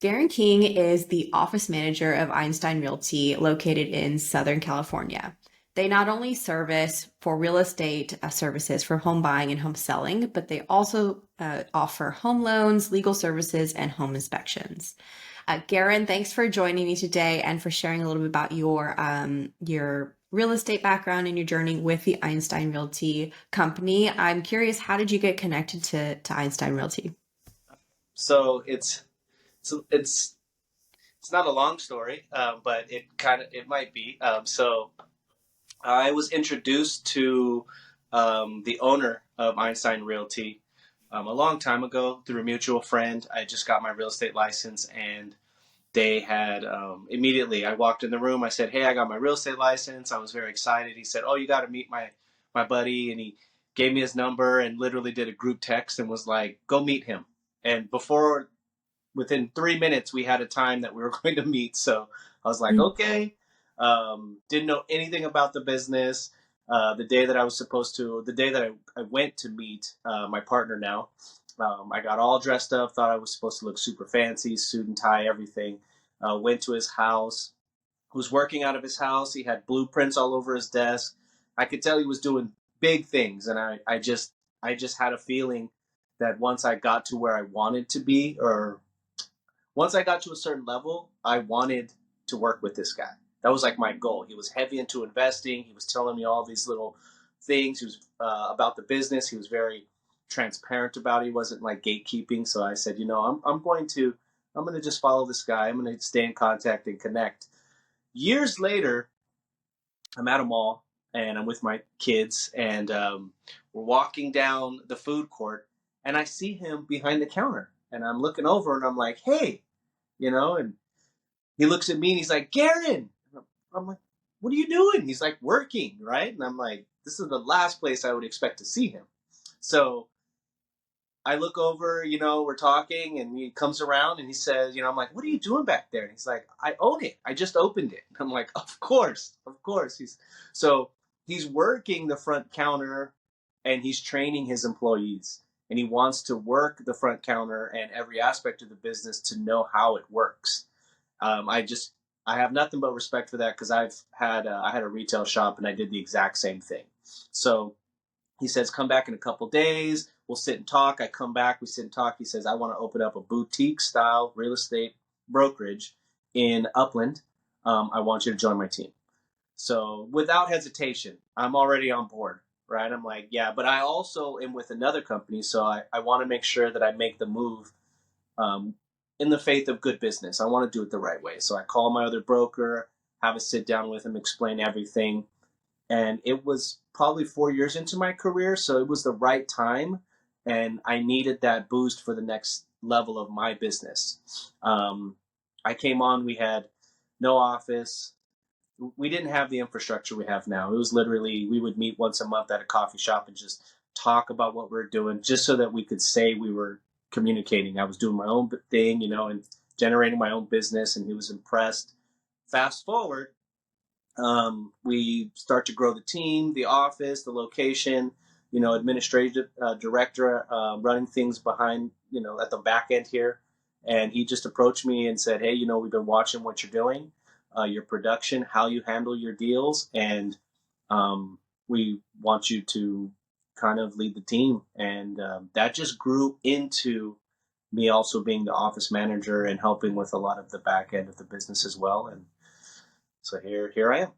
Garron King is the office manager of Einstein Realty located in Southern California. They not only service for real estate services for home buying and home selling, but they also offer home loans, legal services, and home inspections. Garron, thanks for joining me today and for sharing a little bit about your real estate background and your journey with the Einstein Realty company. I'm curious, how did you get connected to Einstein Realty? So it's it's not a long story, but it might be. So I was introduced to the owner of Einstein Realty a long time ago through a mutual friend. I just got my real estate license, and they had immediately. I walked in the room. I said, "Hey, I got my real estate license." I was very excited. He said, "Oh, you got to meet my buddy," and he gave me his number and literally did a group text and was like, "Go meet him." And within 3 minutes, we had a time that we were going to meet. So I was like, okay. Didn't know anything about the business. The day that I went to meet my partner now, I got all dressed up, thought I was supposed to look super fancy, suit and tie, everything. Went to his house, was working out of his house. He had blueprints all over his desk. I could tell he was doing big things. And I just had a feeling that once I got to where I wanted to be, or once I got to a certain level, I wanted to work with this guy. That was like my goal. He was heavy into investing. He was telling me all these little things. He was about the business. He was very transparent about it. He wasn't like gatekeeping. So I said, I'm going to just follow this guy. I'm going to stay in contact and connect. Years later, I'm at a mall and I'm with my kids, and we're walking down the food court, and I see him behind the counter, and I'm looking over and I'm like, hey, and he looks at me and he's like, Garron. I'm like, what are you doing? He's like, working, right? And I'm like, this is the last place I would expect to see him. So I look over, we're talking, and he comes around and he says, I'm like, what are you doing back there? And he's like, I own it. I just opened it. I'm like, of course, of course. So he's working the front counter and he's training his employees, and he wants to work the front counter and every aspect of the business to know how it works. I have nothing but respect for that, because I had a retail shop and I did the exact same thing. So he says, come back in a couple days. We'll sit and talk. I come back. We sit and talk. He says, I want to open up a boutique style real estate brokerage in Upland. I want you to join my team. So without hesitation, I'm already on board, right? I'm like, yeah, but I also am with another company. So I want to make sure that I make the move um, in the faith of good business. I want to do it the right way. So I call my other broker, have a sit down with him, explain everything. And it was probably 4 years into my career, so it was the right time, and I needed that boost for the next level of my business. I came on, we had no office. We didn't have the infrastructure we have now. It was literally, we would meet once a month at a coffee shop and just talk about what we are doing, just so that we could say we were communicating. I was doing my own thing, and generating my own business, and he was impressed. Fast forward, we start to grow the team, the office, the location, administrative director, running things behind, at the back end here. And he just approached me and said, hey, we've been watching what you're doing, your production, how you handle your deals, and we want you to kind of lead the team. And that just grew into me also being the office manager and helping with a lot of the back end of the business as well. And so here I am.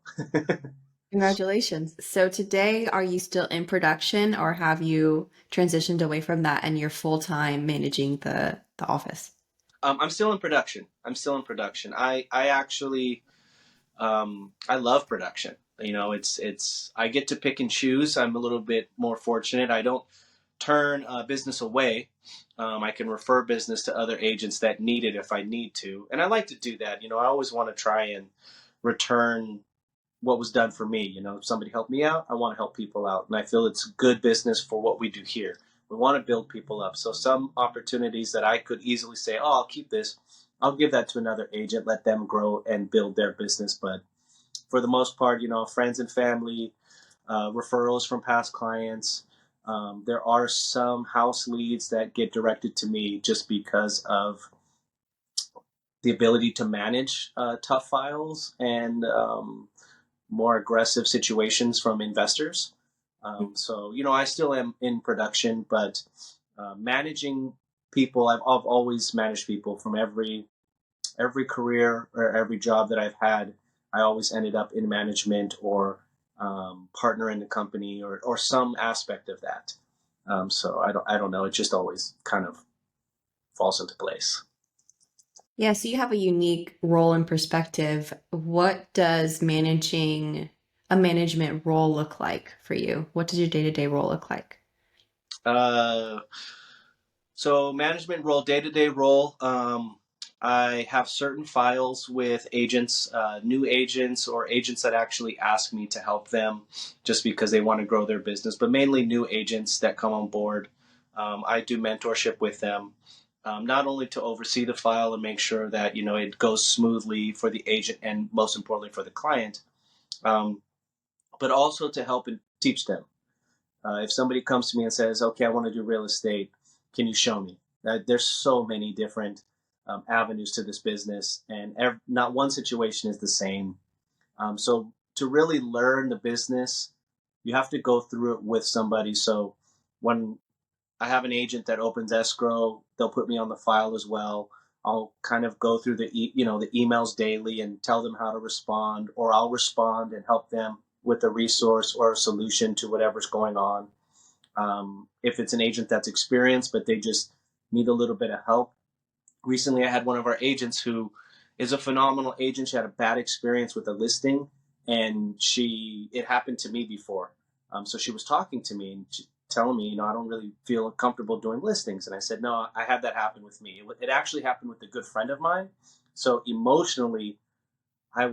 Congratulations. So today, are you still in production or have you transitioned away from that and you're full-time managing the office? I'm still in production. I actually I love production. It's I get to pick and choose. I'm a little bit more fortunate. I don't turn business away. I can refer business to other agents that need it if I need to, and I like to do that. I always want to try and return what was done for me. If somebody helped me out, I want to help people out. And I feel it's good business for what we do here. We want to build people up. So some opportunities that I could easily say, oh, I'll keep this, I'll give that to another agent, let them grow and build their business. But for the most part, friends and family, referrals from past clients. There are some house leads that get directed to me just because of the ability to manage tough files and more aggressive situations from investors. So, I still am in production, but managing people, I've always managed people from every career or every job that I've had. I always ended up in management or partner in the company or some aspect of that. So I don't know. It just always kind of falls into place. Yeah, so you have a unique role and perspective. What does managing a management role look like for you? What does your day-to-day role look like? Uh, so management role, day to day role. I have certain files with agents, new agents, or agents that actually ask me to help them just because they want to grow their business, but mainly new agents that come on board. I do mentorship with them, not only to oversee the file and make sure that it goes smoothly for the agent and most importantly for the client, um, but also to help and teach them. If somebody comes to me and says, "Okay, I want to do real estate, can you show me?" There's so many different avenues to this business, and not one situation is the same. So to really learn the business, you have to go through it with somebody. So when I have an agent that opens escrow, they'll put me on the file as well. I'll kind of go through the emails daily and tell them how to respond, or I'll respond and help them with a resource or a solution to whatever's going on. If it's an agent that's experienced, but they just need a little bit of help. Recently, I had one of our agents who is a phenomenal agent. She had a bad experience with a listing, and it happened to me before. So she was talking to me and telling me, I don't really feel comfortable doing listings. And I said, no, I had that happen with me. It actually happened with a good friend of mine. So emotionally, I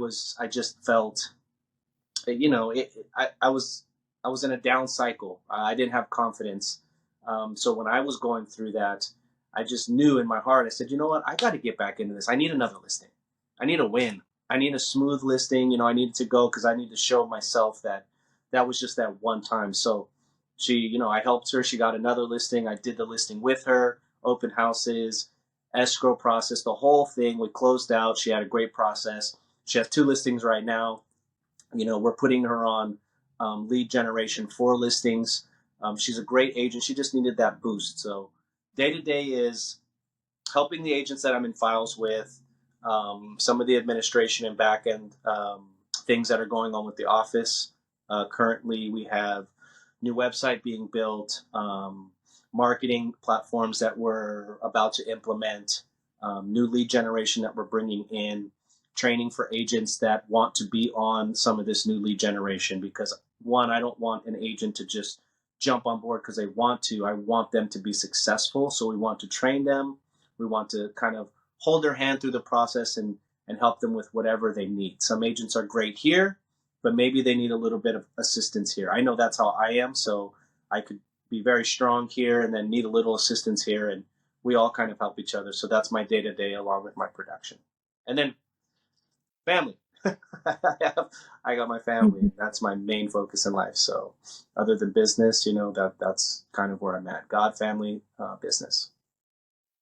just felt, I was in a down cycle. I didn't have confidence. So when I was going through that, I just knew in my heart, I said, you know what? I got to get back into this. I need another listing. I need a win. I need a smooth listing. I needed to go because I need to show myself that that was just that one time. So I helped her. She got another listing. I did the listing with her, open houses, escrow process, the whole thing. We closed out. She had a great process. She has 2 listings right now. We're putting her on lead generation for listings. She's a great agent. She just needed that boost. So day to day is helping the agents that I'm in files with, some of the administration and back end things that are going on with the office. Currently, we have new website being built, marketing platforms that we're about to implement, new lead generation that we're bringing in, training for agents that want to be on some of this new lead generation. Because one, I don't want an agent to just jump on board because they want to. I want them to be successful. So we want to train them. We want to kind of hold their hand through the process and help them with whatever they need. Some agents are great here, but maybe they need a little bit of assistance here. I know that's how I am. So I could be very strong here and then need a little assistance here. And we all kind of help each other. So that's my day to day along with my production. And then family. I got my family, and that's my main focus in life. So, other than business, that's kind of where I'm at. God, family, business.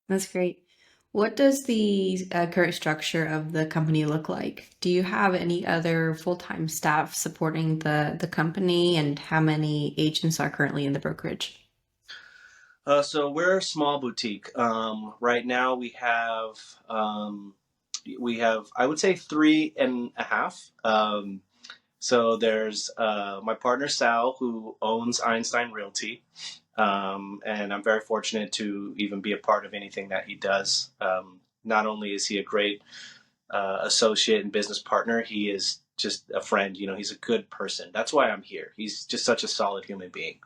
That's great. What does the current structure of the company look like? Do you have any other full-time staff supporting the company, and how many agents are currently in the brokerage? So we're a small boutique. Right now, we have I would say 3.5. So there's my partner Sal, who owns Einstein Realty, and I'm very fortunate to even be a part of anything that he does. Not only is he a great associate and business partner, he is just a friend. He's a good person. That's why I'm here. He's just such a solid human being.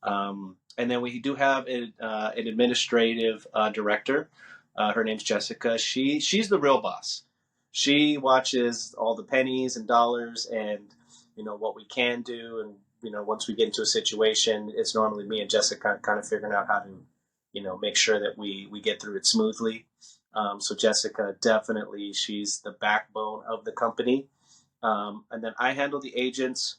And then we do have an administrative director. Her name's Jessica. She's the real boss. She watches all the pennies and dollars and what we can do. And once we get into a situation, it's normally me and Jessica kind of figuring out how to make sure that we get through it smoothly. So Jessica, definitely, she's the backbone of the company. And then I handle the agents,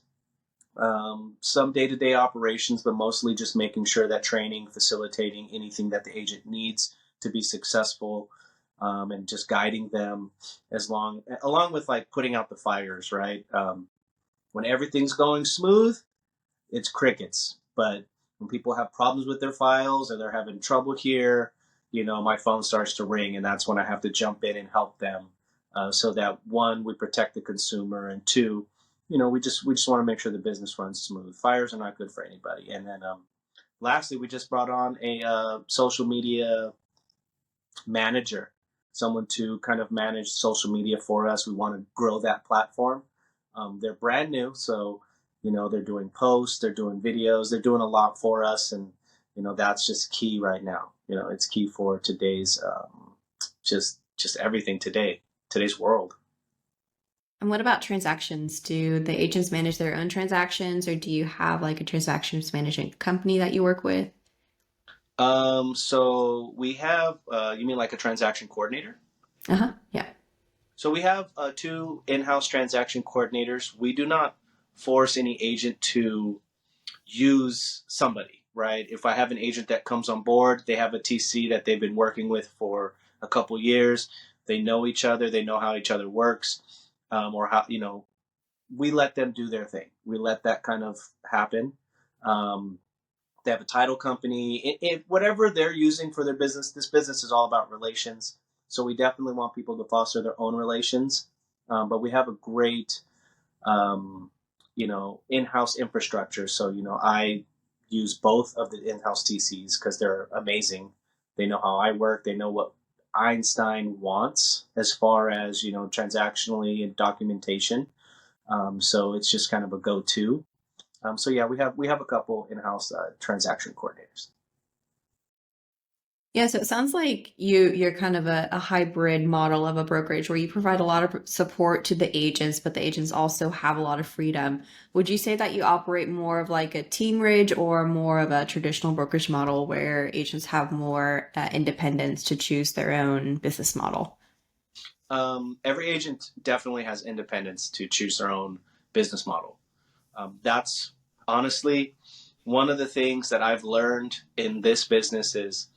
some day-to-day operations, but mostly just making sure that training, facilitating anything that the agent needs to be successful. and just guiding them along with like putting out the fires, right? When everything's going smooth, it's crickets. But when people have problems with their files or they're having trouble here, my phone starts to ring, and that's when I have to jump in and help them. So that one, we protect the consumer, and two, we just want to make sure the business runs smooth. Fires are not good for anybody. And then lastly, we just brought on a social media manager, someone to kind of manage social media for us. We want to grow that platform. They're brand new, so they're doing posts, they're doing videos, they're doing a lot for us, and that's just key right now. It's key for today's just everything today's world. And what about transactions? Do the agents manage their own transactions, or do you have like a transactions management company that you work with? So we have, you mean like a transaction coordinator? Uh-huh. Yeah. So we have two in-house transaction coordinators. We do not force any agent to use somebody, right? If I have an agent that comes on board, they have a TC that they've been working with for a couple years. They know each other. They know how each other works, or how we let them do their thing. We let that kind of happen. Um, they have a title company. Whatever they're using for their business, this business is all about relations. So we definitely want people to foster their own relations. But we have a great, in-house infrastructure. So, I use both of the in-house TCs because they're amazing. They know how I work. They know what Einstein wants as far as, transactionally and documentation. So it's just kind of a go-to. So yeah, we have a couple in-house transaction coordinators. Yeah, so it sounds like you're kind of a hybrid model of a brokerage where you provide a lot of support to the agents, but the agents also have a lot of freedom. Would you say that you operate more of like a team ridge or more of a traditional brokerage model where agents have more independence to choose their own business model? Every agent definitely has independence to choose their own business model. That's honestly one of the things that I've learned in this business is,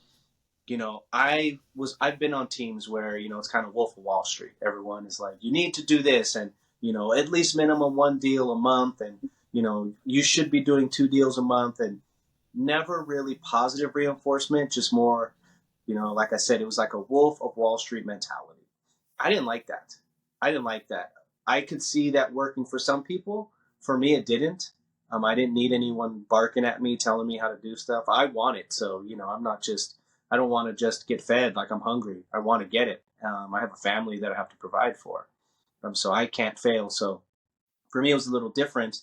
I've been on teams where, it's kind of Wolf of Wall Street. Everyone is like, you need to do this, and, at least minimum one deal a month, and, you should be doing two deals a month, and never really positive reinforcement, just more, like I said, it was like a Wolf of Wall Street mentality. I didn't like that. I didn't like that. I could see that working for some people. For me, it didn't. I didn't need anyone barking at me, telling me how to do stuff. I want it. So, I don't want to just get fed like I'm hungry. I want to get it. I have a family that I have to provide for. So I can't fail. So for me, it was a little different.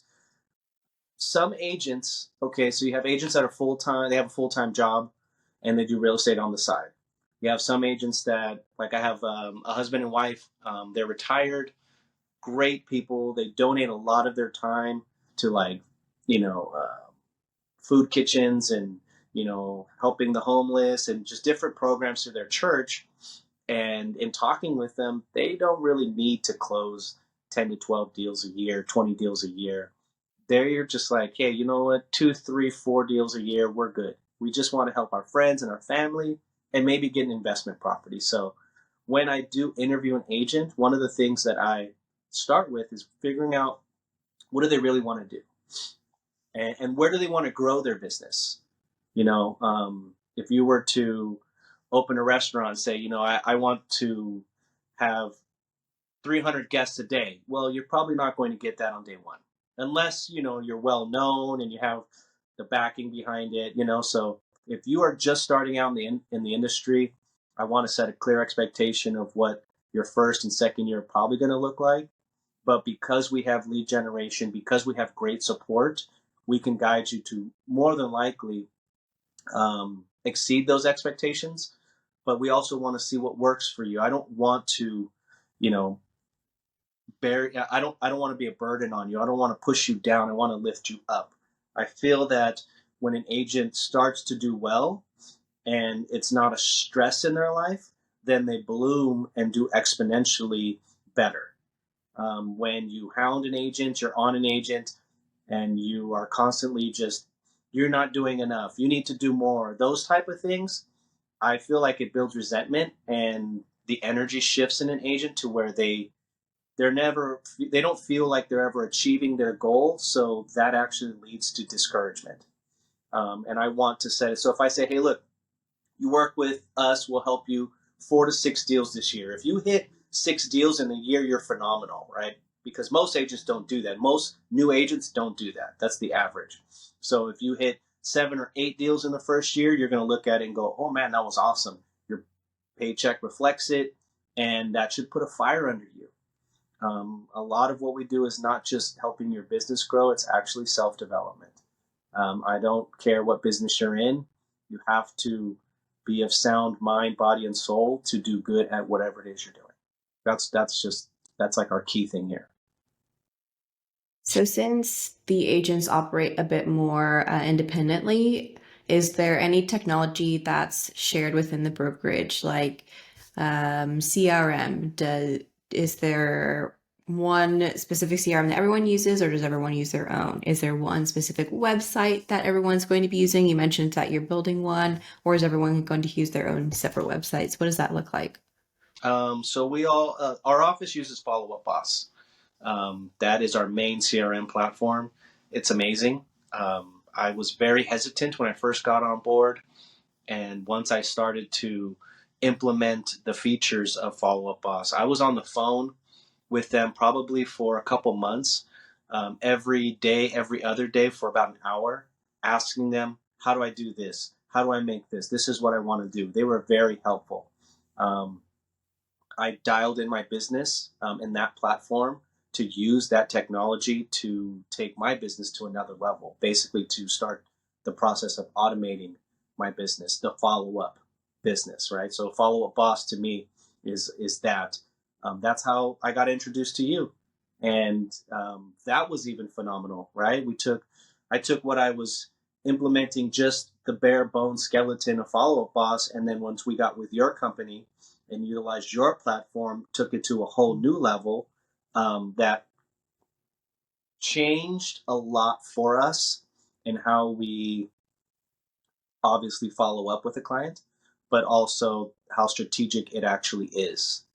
Some agents, okay, so you have agents that are full time, they have a full time job and they do real estate on the side. You have some agents that, like I have a husband and wife, they're retired, great people. They donate a lot of their time to like, you know, uh, food kitchens and, helping the homeless and just different programs through their church. And in talking with them, they don't really need to close 10 to 12 deals a year, 20 deals a year. They're just like, hey, you know what? Two, three, four deals a year, we're good. We just want to help our friends and our family and maybe get an investment property. So when I do interview an agent, one of the things that I start with is figuring out what do they really want to do and where do they want to grow their business. If you were to open a restaurant and say, I want to have 300 guests a day. Well, you're probably not going to get that on day one unless, you're well known and you have the backing behind it, So if you are just starting out in the industry, I want to set a clear expectation of what your first and second year are probably going to look like. But because we have lead generation, because we have great support, we can guide you to more than likely exceed those expectations. But we also want to see what works for you. I don't want to, you know, I don't want to be a burden on you. I don't want to push you down. I want to lift you up. I feel that when an agent starts to do well and it's not a stress in their life, then they bloom and do exponentially better. When you hound an agent, you're on an agent, and you are constantly just, you're not doing enough. You need to do more. Those type of things, I feel like it builds resentment, and the energy shifts in an agent to where they don't feel like they're ever achieving their goal. So that actually leads to discouragement. And I want to set it. So if I say, hey, look, you work with us, we'll help you 4 to 6 deals this year. If you hit 6 deals in a year, you're phenomenal, right? Because most agents don't do that. Most new agents don't do that. That's the average. So if you hit 7 or 8 deals in the first year, you're going to look at it and go, oh man, that was awesome. Your paycheck reflects it, and that should put a fire under you. A lot of what we do is not just helping your business grow, it's actually self development. I don't care what business you're in, you have to be of sound mind, body, and soul to do good at whatever it is you're doing. That's like our key thing here. So, since the agents operate a bit more independently, is there any technology that's shared within the brokerage, like CRM? Is there one specific CRM that everyone uses, or does everyone use their own? Is there one specific website that everyone's going to be using? You mentioned that you're building one, or is everyone going to use their own separate websites? What does that look like? So we all, our office uses Follow Up Boss. That is our main CRM platform. It's amazing. I was very hesitant when I first got on board. And once I started to implement the features of Follow Up Boss, I was on the phone with them probably for a couple months, every day, every other day for about an hour, asking them, how do I do this? How do I make this? This is what I want to do. They were very helpful. Um, I dialed in my business in that platform to use that technology to take my business to another level, basically to start the process of automating my business, the follow up business, right? So Follow Up Boss to me is that. That's how I got introduced to you, and that was even phenomenal, right? I took what I was implementing, just the bare bones skeleton of Follow Up Boss, and then once we got with your company and utilized your platform, took it to a whole new level that changed a lot for us in how we obviously follow up with a client, but also how strategic it actually is.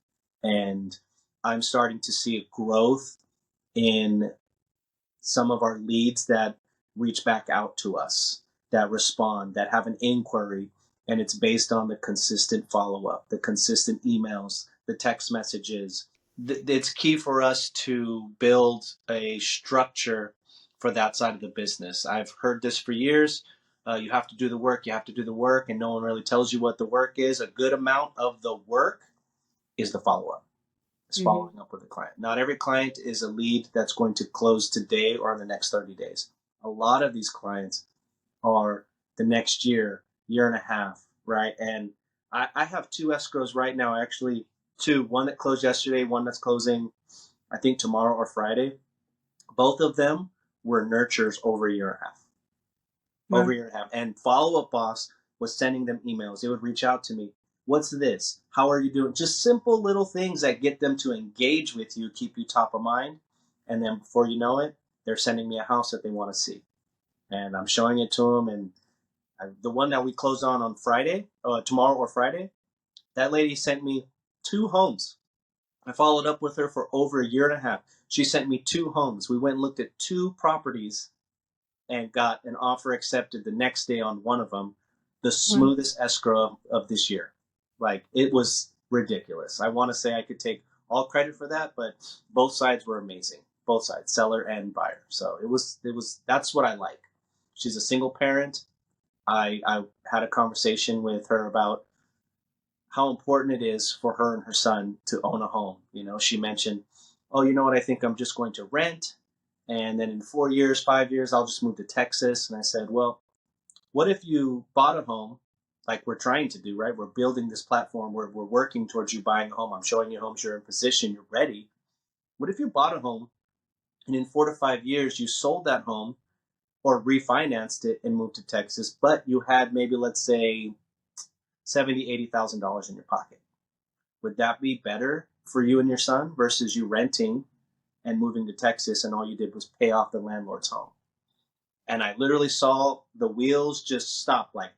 And I'm starting to see a growth in some of our leads that reach back out to us, that respond, that have an inquiry, and it's based on the consistent follow up, the consistent emails, the text messages. It's key for us to build a structure for that side of the business. I've heard this for years. You have to do the work, you have to do the work, and no one really tells you what the work is. A good amount of the work is the follow up, is Mhm. following up with a client. Not every client is a lead that's going to close today or in the next 30 days. A lot of these clients are the next year, year and a half, right? And I have 2 escrows right now, actually, two, one that closed yesterday, one that's closing, I think, tomorrow or Friday. Both of them were nurtures over a year and a half. Over Wow. a year and a half. And Follow Up Boss was sending them emails. They would reach out to me. What's this? How are you doing? Just simple little things that get them to engage with you, keep you top of mind. And then before you know it, they're sending me a house that they want to see. And I'm showing it to them. And the one that we closed on Friday, tomorrow or Friday, that lady sent me 2 homes. I followed up with her for over a year and a half. She sent me 2 homes. We went and looked at 2 properties and got an offer accepted the next day on one of them, the Wow. smoothest escrow of this year. Like, it was ridiculous. I want to say I could take all credit for that, but both sides were amazing. Both sides, seller and buyer. So that's what I like. She's a single parent. I had a conversation with her about how important it is for her and her son to own a home. She mentioned, oh, you know what? I think I'm just going to rent. And then in 4 years, 5 years, I'll just move to Texas. And I said, well, what if you bought a home like we're trying to do, right? We're building this platform. We're working towards you buying a home. I'm showing you homes. You're in position. You're ready. What if you bought a home and in 4 to 5 years, you sold that home or refinanced it and moved to Texas, but you had maybe, let's say, $70,000, $80,000 in your pocket? Would that be better for you and your son versus you renting and moving to Texas and all you did was pay off the landlord's home? And I literally saw the wheels just stop, like,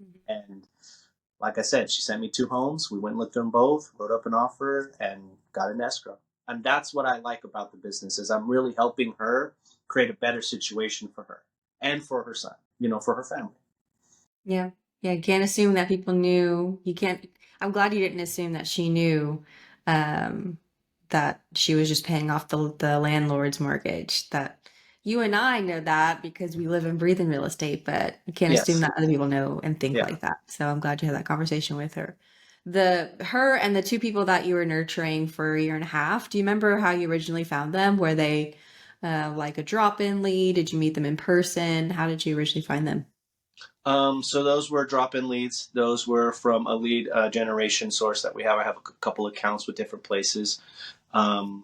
Mhm. and like I said, she sent me 2 homes. We went and looked at them both, wrote up an offer, and got an escrow. And that's what I like about the business is I'm really helping her create a better situation for her and for her son, for her family. Yeah. Yeah. You can't assume that people knew. You can't. I'm glad you didn't assume that she knew um, that she was just paying off the landlord's mortgage. That you and I know that because we live and breathe in real estate, but you can't assume Yes. that other people know and think Yeah. like that. So I'm glad you had that conversation with her. Her and the two people that you were nurturing for a year and a half. Do you remember how you originally found them? Were they like a drop-in lead? Did you meet them in person? How did you originally find them? So those were drop-in leads. Those were from a lead generation source that we have. I have a couple accounts with different places. Um,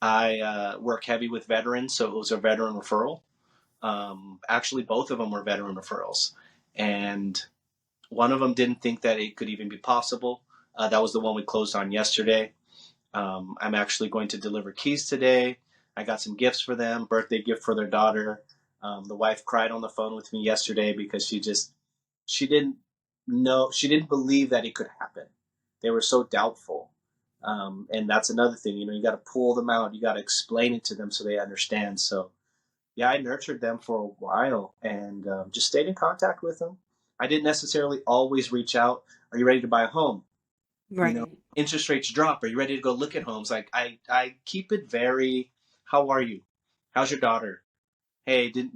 I work heavy with veterans, so it was a veteran referral. Actually, both of them were veteran referrals, and one of them didn't think that it could even be possible. That was the one we closed on yesterday. I'm actually going to deliver keys today. I got some gifts for them, birthday gift for their daughter. The wife cried on the phone with me yesterday because she didn't she didn't believe that it could happen. They were so doubtful. And that's another thing, you got to pull them out. You got to explain it to them so they understand. So yeah, I nurtured them for a while and just stayed in contact with them. I didn't necessarily always reach out. Are you ready to buy a home? you know Right. Interest rates drop, are you ready to go look at homes? Like I keep it very, how are you, how's your daughter, hey, didn't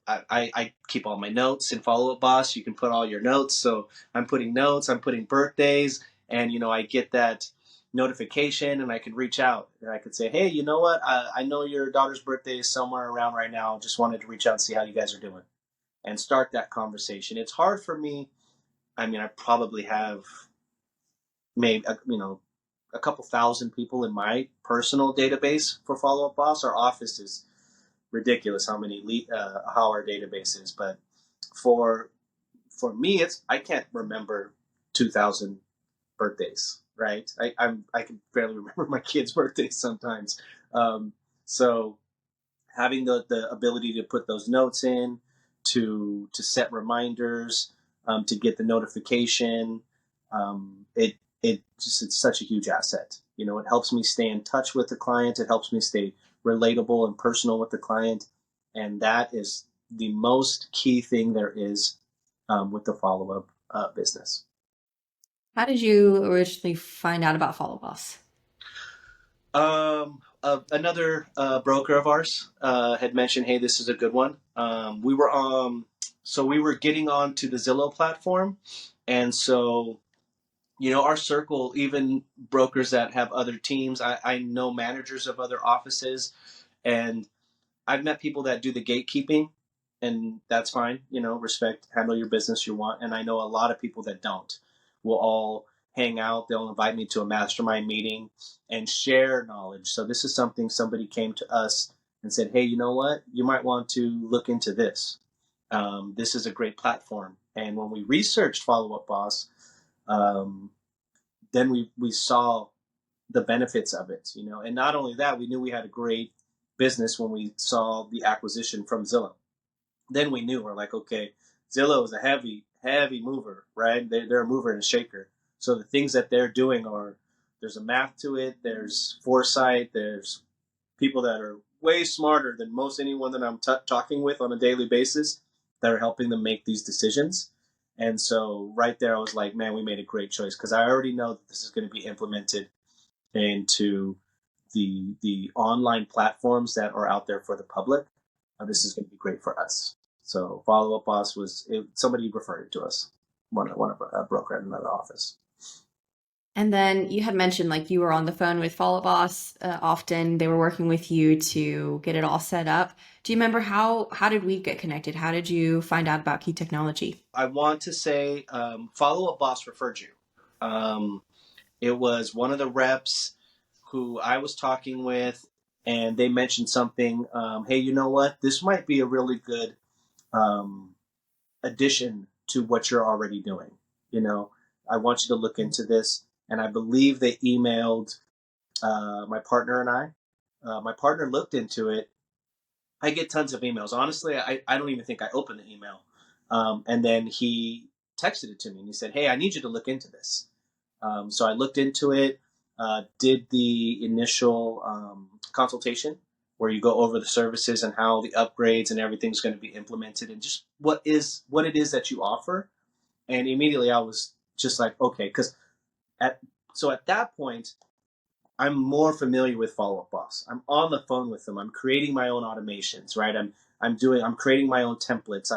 I keep all my notes in Follow Up Boss. You can put all your notes, so I'm putting notes, I'm putting birthdays, and I get that notification and I can reach out and I could say, hey, you know what, I know your daughter's birthday is somewhere around right now, just wanted to reach out and see how you guys are doing and start that conversation. It's hard for me. I mean, I probably have maybe a couple thousand people in my personal database for Follow Up Boss. Our office is ridiculous how our database is, but for for me, I can't remember 2,000 birthdays. Right? I can barely remember my kids' birthdays sometimes. Um, so having the ability to put those notes in, to set reminders, to get the notification, it's such a huge asset. It helps me stay in touch with the client. It helps me stay relatable and personal with the client, and that is the most key thing there is with the follow up business. How did you originally find out about Follow Boss? Another broker of ours had mentioned, "Hey, this is a good one." We were getting on to the Zillow platform, and so our circle, even brokers that have other teams, I know managers of other offices, and I've met people that do the gatekeeping, and that's fine. Respect, handle your business you want. And I know a lot of people that don't. Will all hang out. They'll invite me to a mastermind meeting and share knowledge. So this is something somebody came to us and said, "Hey, you know what? You might want to look into this. This is a great platform." And when we researched Follow Up Boss, um, then we saw the benefits of it. And not only that, we knew we had a great business when we saw the acquisition from Zillow. Then we knew, we're like, okay, Zillow is a heavy mover, right? They're a mover and a shaker. So the things that they're doing there's a math to it, there's foresight, there's people that are way smarter than most anyone that I'm talking with on a daily basis that are helping them make these decisions. And so right there, I was like, man, we made a great choice because I already know that this is going to be implemented into the online platforms that are out there for the public. This is going to be great for us. So Follow Up Boss somebody referred it to us, one of a broker at another office. And then you had mentioned like you were on the phone with Follow Boss often. They were working with you to get it all set up. Do you remember how did we get connected? How did you find out about Key Technology? I want to say Follow Up Boss referred you. It was one of the reps who I was talking with, and they mentioned something. Hey, you know what? This might be a really good um, addition to what you're already doing. I want you to look into this. And I believe they emailed my partner and I. My partner looked into it. I get tons of emails. Honestly, I don't even think I opened the email. And then he texted it to me and he said, "Hey, I need you to look into this." So I looked into it, did the initial consultation where you go over the services and how the upgrades and everything's going to be implemented and just what it is that you offer. And immediately I was just like, okay, because at at that point I'm more familiar with Follow Up Boss. I'm on the phone with them. I'm creating my own automations, right? I'm creating my own templates.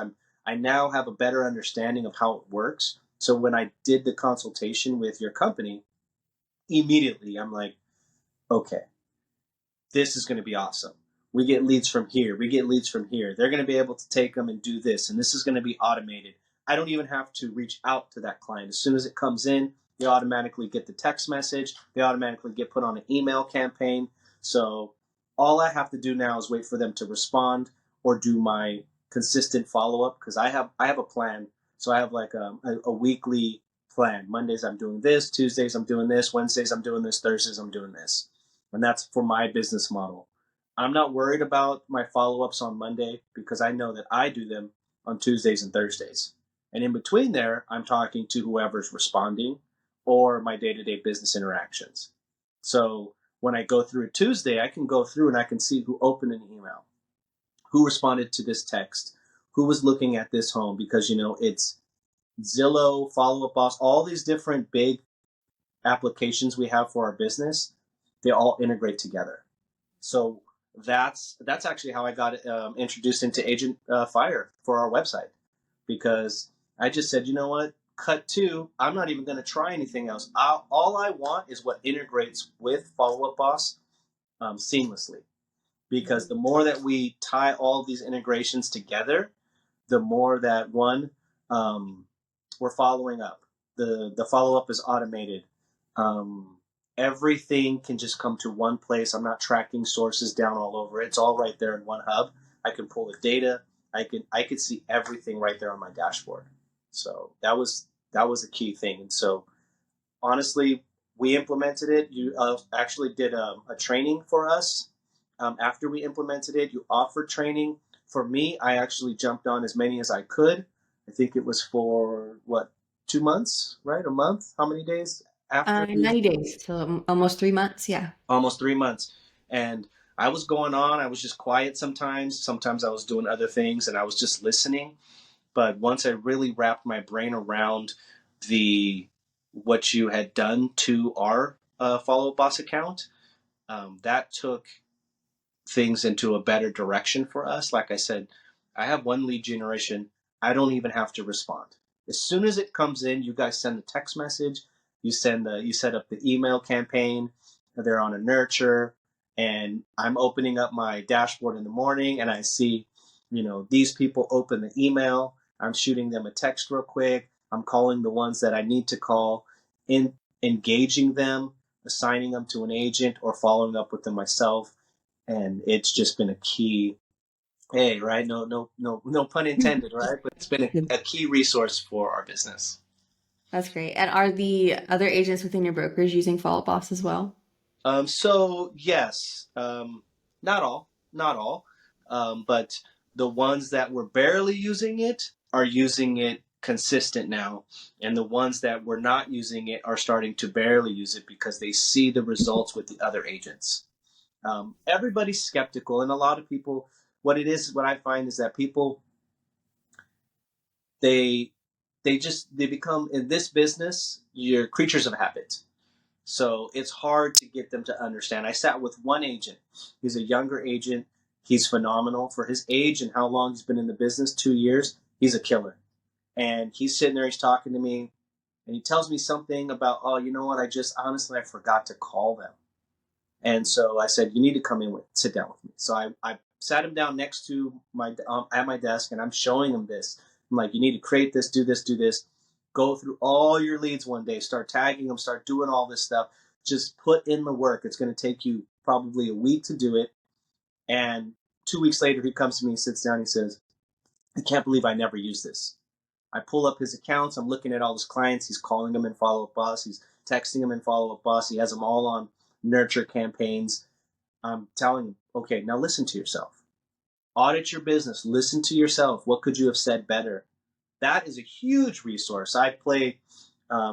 I now have a better understanding of how it works. So when I did the consultation with your company, immediately I'm like, okay, this is going to be awesome. We get leads from here. We get leads from here. They're going to be able to take them and do this, and this is going to be automated. I don't even have to reach out to that client. As soon as it comes in, they automatically get the text message. They automatically get put on an email campaign. So all I have to do now is wait for them to respond or do my consistent follow up, because I have a plan. So I have like a weekly plan. Mondays I'm doing this. Tuesdays I'm doing this. Wednesdays I'm doing this. Thursdays I'm doing this. And that's for my business model. I'm not worried about my follow-ups on Monday because I know that I do them on Tuesdays and Thursdays. And in between there, I'm talking to whoever's responding or my day-to-day business interactions. So when I go through a Tuesday, I can go through and I can see who opened an email, who responded to this text, who was looking at this home, because it's Zillow, Follow Up Boss, all these different big applications we have for our business. They all integrate together. So that's actually how I got introduced into Agent Fire for our website, because I just said, you know what, cut two, I'm not even going to try anything else. All I want is what integrates with Follow Up Boss seamlessly, because the more that we tie all these integrations together, the more that we're following up. The follow up is automated. Um, Everything can just come to one place. I'm not tracking sources down all over. It's all right there in one hub. I can pull the data. I could see everything right there on my dashboard. So that was a key thing. And so honestly, we implemented it. You actually did a training for us. After we implemented it, you offered training. For me, I actually jumped on as many as I could. I think it was for what, 2 months, right? A month? How many days after? 90 days, so almost 3 months. Yeah. Almost 3 months. And I was going on. I was just quiet sometimes. Sometimes I was doing other things and I was just listening. But once I really wrapped my brain around the what you had done to our Follow Up Boss account, that took things into a better direction for us. Like I said, I have one lead generation. I don't even have to respond. As soon as it comes in, you guys send the text message, you set up the email campaign, they're on a nurture, and I'm opening up my dashboard in the morning and I see, these people open the email. I'm shooting them a text real quick. I'm calling the ones that I need to call, in engaging them, assigning them to an agent or following up with them myself. And it's just been a key, hey, right, no pun intended, right, but it's been a key resource for our business. That's great. And are the other agents within your brokerage using Follow Up Boss as well? So yes, not all, but the ones that were barely using it are using it consistent now, and the ones that were not using it are starting to barely use it because they see the results with the other agents. Everybody's skeptical, and a lot of people, what I find is that people, they they become, in this business, you're creatures of habit. So it's hard to get them to understand. I sat with one agent. He's a younger agent. He's phenomenal for his age and how long he's been in the business, 2 years. He's a killer. And he's sitting there, he's talking to me, and he tells me something about, oh, you know what, I forgot to call them. And so I said, you need to come sit down with me. So I sat him down next to at my desk, and I'm showing him this. I'm like, you need to create this, do this, do this. Go through all your leads one day, start tagging them, start doing all this stuff. Just put in the work. It's going to take you probably a week to do it. And 2 weeks later, he comes to me, sits down, he says, I can't believe I never used this. I pull up his accounts. I'm looking at all his clients. He's calling them in Follow Up Boss. He's texting them in Follow Up Boss. He has them all on nurture campaigns. I'm telling him, okay, now listen to yourself. Audit your business. Listen to yourself. What could you have said better? that is a huge resource. I play,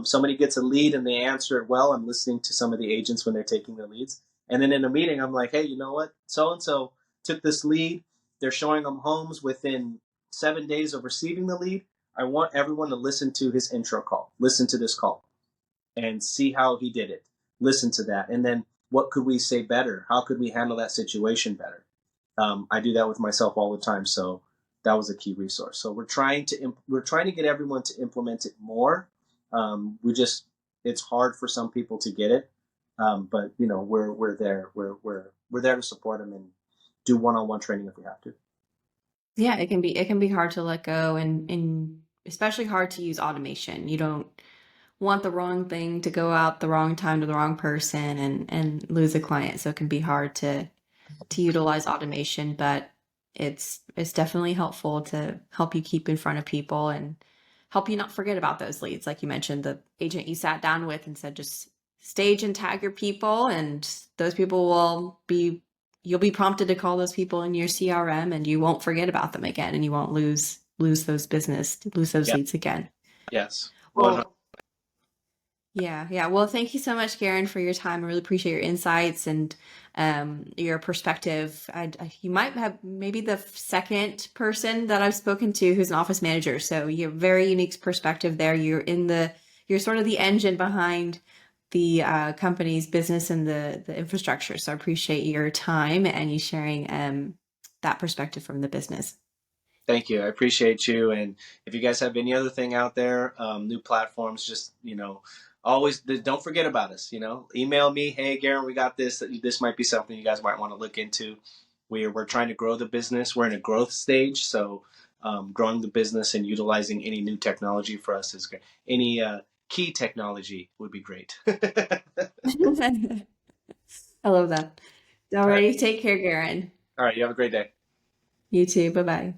somebody gets a lead and they answer it well. I'm listening to some of the agents when they're taking the leads. And then in a meeting, I'm like, hey, you know what? So and so took this lead. They're showing them homes within 7 days of receiving the lead. I want everyone to listen to his intro call, listen to this call and see how he did it. Listen to that. And then what could we say better? How could we handle that situation better? I do that with myself all the time. So that was a key resource. So we're trying to get everyone to implement it more. We just it's hard for some people to get it, but you know we're there. We're there to support them and do one-on-one training if we have to. Yeah, it can be hard to let go, and especially hard to use automation. You don't want the wrong thing to go out the wrong time to the wrong person and lose a client. So it can be hard to utilize automation, but it's definitely helpful to help you keep in front of people and help you not forget about those leads. Like you mentioned, the agent you sat down with and said, just stage and tag your people, and those people you'll be prompted to call those people in your CRM, and you won't forget about them again, and you won't lose those Yeah. leads again. Yes. One. Well, yeah, yeah. Well, thank you so much, Garron, for your time. I really appreciate your insights and your perspective. You might have maybe the second person that I've spoken to who's an office manager. So you have very unique perspective there. You're sort of the engine behind the company's business and the infrastructure. So I appreciate your time and you sharing that perspective from the business. Thank you. I appreciate you. And if you guys have any other thing out there, new platforms, just, always don't forget about us. Email me. Hey, Garron, we got this. This might be something you guys might want to look into. We're trying to grow the business. We're in a growth stage. So growing the business and utilizing any new technology for us is great. Any key technology would be great. All I love that. right. Alrighty, take care, Garron. All right. You have a great day. You too. Bye bye.